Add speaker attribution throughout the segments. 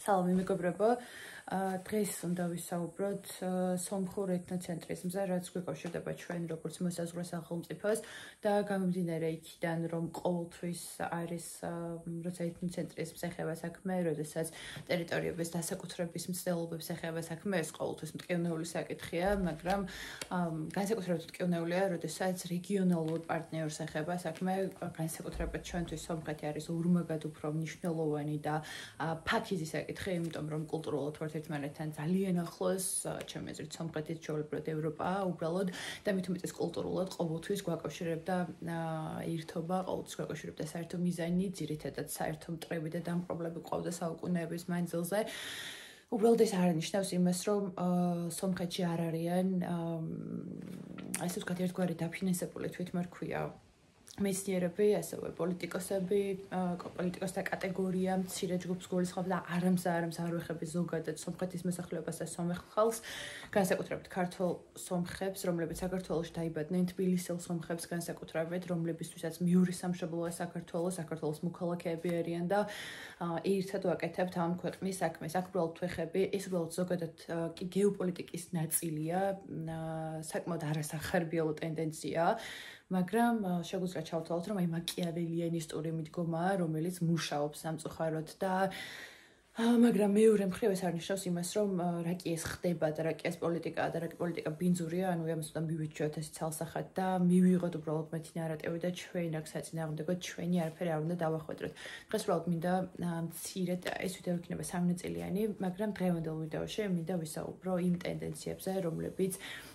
Speaker 1: სალამი მეგობრებო, დღეს უნდა ვისაუბროთ სომხურ ეთნოცენტრის მზე, რაც გვეკავშირდება ჩვენ როგორც მოსაზღვრე სახელმწიფოს და გამომდინარე იქიდან, რომ ყოველთვის არის როცა ეთნოცენტრის მზე ხება საქმე, როდესაც ტერიტორიების დასაკუთრების მცდელობებს ეხება საქმე, ეს ყოველთვის მტკივნეული საკითხია, მაგრამ განსაკუთრებით მტკივნეულია, როდესაც რეგიონალურ პარტნიორს ეხება საქმე, განსაკუთრებით ჩვენთვის სომხეთი არის ორმაგად უფრო მნიშვნელოვანი და ფაქიზი საკითხი, იმიტომ რომ კულტურულად ვართ ერთმანეთთან ძალიან ახლოს, ჩემი აზრით სომხეთის ჩვეულებრივად ევროპაა უბრალოდ და მით უმეტეს კულტურულად ყოველთვის გვაკავშირებდა ერთობა, ყოველთვის გვაკავშირებდა საერთო მიზანი, ძირითადად საერთო მტრები და დამპყრობლები ყავდა საუკუნეების მანძილზე. უბრალოდ ეს არ ნიშნავს იმას, რომ სომხეთში არ არიან ასე ვთქვათ, ერთგვარი დაფინანსებული თვითმარქვია მეცნიერები, ასევე პოლიტიკოსები, პოლიტიკოსთა კატეგორია მცირე ჯგუფს გულისხმობს და არამსა არ ვეხები ზოგადად სომხეთის მოსახლეობას და სომეხ ხალხს, განსაკუთრებით ქართულ სომხებს, რომლებიც საქართველოში დაიბადნენ, თბილისელ სომხებს განსაკუთრებით, რომლებისთვისაც მეორე სამშობლოა საქართველოს მოქალაქეები არიან და ერთად ვაკეთებთ ამ ქვეყნის საქმეს. აქ უბრალოდ ვეხები, ეს უბრალოდ ზოგადად კი გეოპოლიტიკის ნაწილია, საკმაოდ არასახარბიელო ტენდენციაა. მაგრამ შეგვიძლია ჩავთვალოთ, რომ აი მაკიაველიანისტური მიდგომაა, რომელიც მუშაობს სამწუხაროდ და მაგრამ მეორე მხრივ ეს არ ნიშნავს იმას, რომ რა კი ეს ხდება და რა კი ეს პოლიტიკაა და რა კი პოლიტიკა ბინძურია, ანუ ამას უნდა მივიჩვიოთ ეს ცალსახად და მივიღოთ უბრალოდ მეტი ნარატივი და ჩვენ აქ საწინააღმდეგოდ ჩვენი არაფერი არ უნდა დავახვედროთ. დღეს უბრალოდ მინდა მცირედ ეს ვიდეო იქნება 3 ნაწილიანი, მაგრამ დღევანდელ ვიდეოში მინდა ვისაუბრო იმ ტენდენციებზე, რომლებიც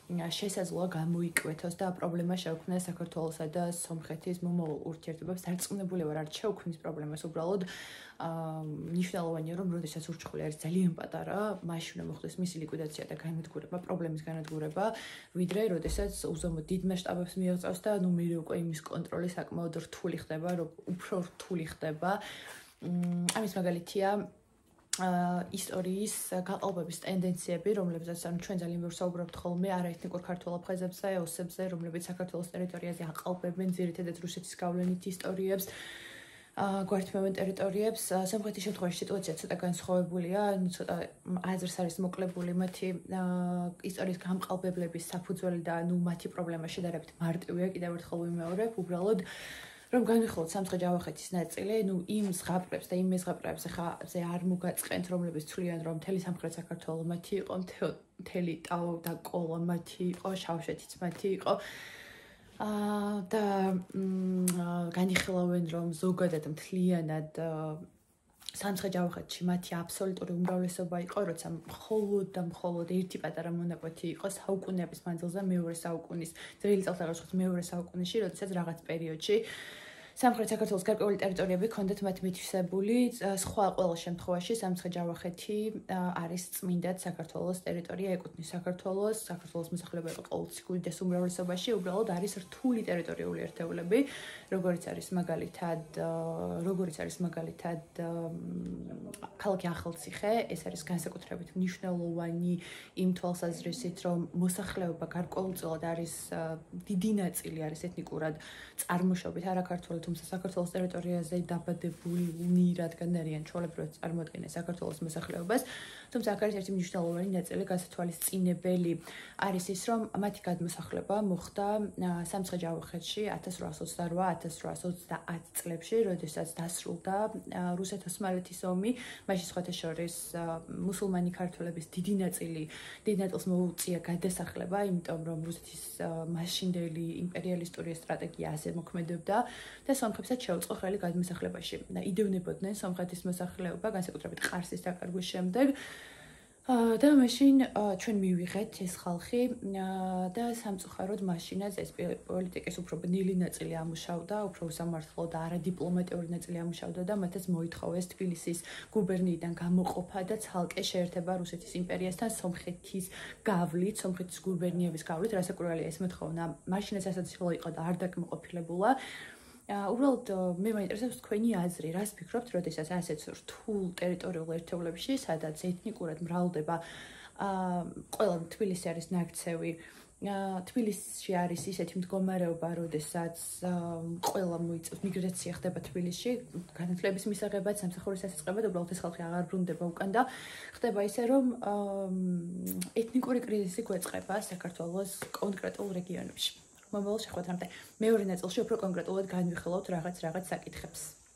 Speaker 1: შესაძლოა გამოიკვეთოს და პრობლემა შეუქმნას საქართველოსა და სომხეთის მომავალ ურთიერთობებს. დარწმუნებული ვარ, არ შეუქმნის პრობლემას უბრალოდ მნიშვნელოვანია, რომ როდესაც ურჩხული არის ძალიან პატარა, მაშინ უნდა მოხდეს მისი ლიკვიდაცია და განადგურება, პრობლემის განადგურება, ვიდრე როდესაც უზომოდ დიდ მასშტაბებს მიაღწევს და მე უკვე იმის კონტროლი საკმაოდ რთული ხდება, უფრო რთული ხდება. ამის მაგალითია ისტორიის გაყალბების ტენდენციები, რომლებზეც ჩვენ ძალიან ბევრს საუბრობთ ხოლმე არაეთნიკურ ქართულ აფხაზებზე, ოსებზე, რომლებიც საქართველოს ტერიტორიაზე აყალბებენ ძირითადად რუსეთის გავლენით ისტორიებს. გვართმევენ ტერიტორიებს. სომხეთის შემთხვევაში სიტუაცია ცოტა განსხვავებულია, ცოტა აზრს არის მოკლებული მათი ისტორიის გამყალბებლების საფუძველი და მათი პრობლემა შედარებით მარტივია, კიდევ ერთხელ ვიმეორებ, უბრალოდ რომ განვიხილოთ სამცხე-ჯავახეთის ნაწილი, იმ ზღაპრებს და იმ მეზღაპრებს ახლა არ მოგაწყენთ, რომლებიც თვლიან, რომ მთელი სამხრეთ საქართველო მათი იყო, მთელი ტაო და კოლა მათი იყო, შავშეთიც მათი იყო. და განიხილავენ, რომ ზოგადად მთლიანად სამცხე-ჯავახეთში მათი აბსოლუტური უმრავლესობა იყო, როცა მხოლოდ ერთი პატარა მონაკვეთი იყო საუკუნეების მანძილზე, მეორე საუკუნის, ძველი წელთაღრიცხვის მეორე საუკუნეში, როდესაც რაღაც პერიოდში სამხრეთ საქართველოს გარკვეული ტერიტორიები ჰქონდათ მათ მითვისებული, სხვა ყველა შემთხვევაში სამცხე-ჯავახეთი არის წმინდად საქართველოს ტერიტორია, ეკუთვნის საქართველოს მოსახლეობა იყო ყოველთვის უდიდეს უმრავლესობაში, უბრალოდ არის რთული ტერიტორიული ერთეულები, როგორიც არის მაგალითად ქალაქი ახალციხე, ეს არის განსაკუთრებით მნიშვნელოვანი იმ თვალსაზრისით, რომ მოსახლეობა გარკვეულწილად არის დიდი ნაწილი არის ეთნიკურად წარმოშობით არაქართული, თუმცა საქართველოს ტერიტორიაზე დაბადებული, რადგან არიან ჩვეულებრივად წარმოადგენენ საქართველოს მოსახლეობას, თუმცა აქ არის ერთი მნიშვნელოვანი ნაწილი გასათვალისწინებელი არის ის, რომ მათი გადმოსახლება მოხდა სამცხე-ჯავახეთში 1828-1830 წლებში, როდესაც დასრულდა რუსეთ-ოსმალეთის ომი, მაშინ სხვათა შორის მუსულმანი ქართველების დიდი ნაწილს მოუწია გადასახლება, იმიტომ რომ რუსეთის მაშინდელი იმპერიალისტური სტრატეგია ასე მოქმედებდა და სომხებსაც შეუწყო ხელი გადმოსახლებაში. იდევნებოდნენ სომხეთის მოსახლეობა, განსაკუთრებით ყარსის დაკარგვის შემდეგ. და მაშინ ჩვენ მივიღეთ ეს ხალხი და სამწუხაროდ მაშინაც ეს პოლიტიკის უფრო ბნელი ნაწილი ამუშავდა, უფრო უსამართლო და არადიპლომატიური ნაწილი ამუშავდა და მათაც მოითხოვეს თბილისის გუბერნიიდან გამოყოფა და ცალკე შეერთება რუსეთის იმპერიასთან სომხეთის გავლით, სომხეთის გუბერნიების გავლით, რასაკურველია ეს მოთხოვნა მაშინაც ასაცილო იყო და არ დაკმაყოფილებულა. უბრალოდ მე მაინტერესებს თქვენი აზრი, რას ფიქრობთ, როდესაც ასეთ რთულ ტერიტორიულ ერთეულებში, სადაც ეთნიკურად მრავლდება ყველა თბილისი არის ნაქცევი თბილისში არის ისეთი მდგომარეობა, როდესაც ყველა მოიწევს მიგრაცია ხდება თბილისში, განათლების მისაღებად, სამსახურის დასაწყებად, უბრალოდ ეს ხალხი აღარ ბრუნდება უკან და ხდება ისე, რომ ეთნიკური კრიზისი გვეწყება საქართველოს კონკრეტულ რეგიონებში. მომავალ შეხვედრამდე მეორე ნაწილში უფრო კონკრეტულად განვიხილავთ რაღაც საკითხებს.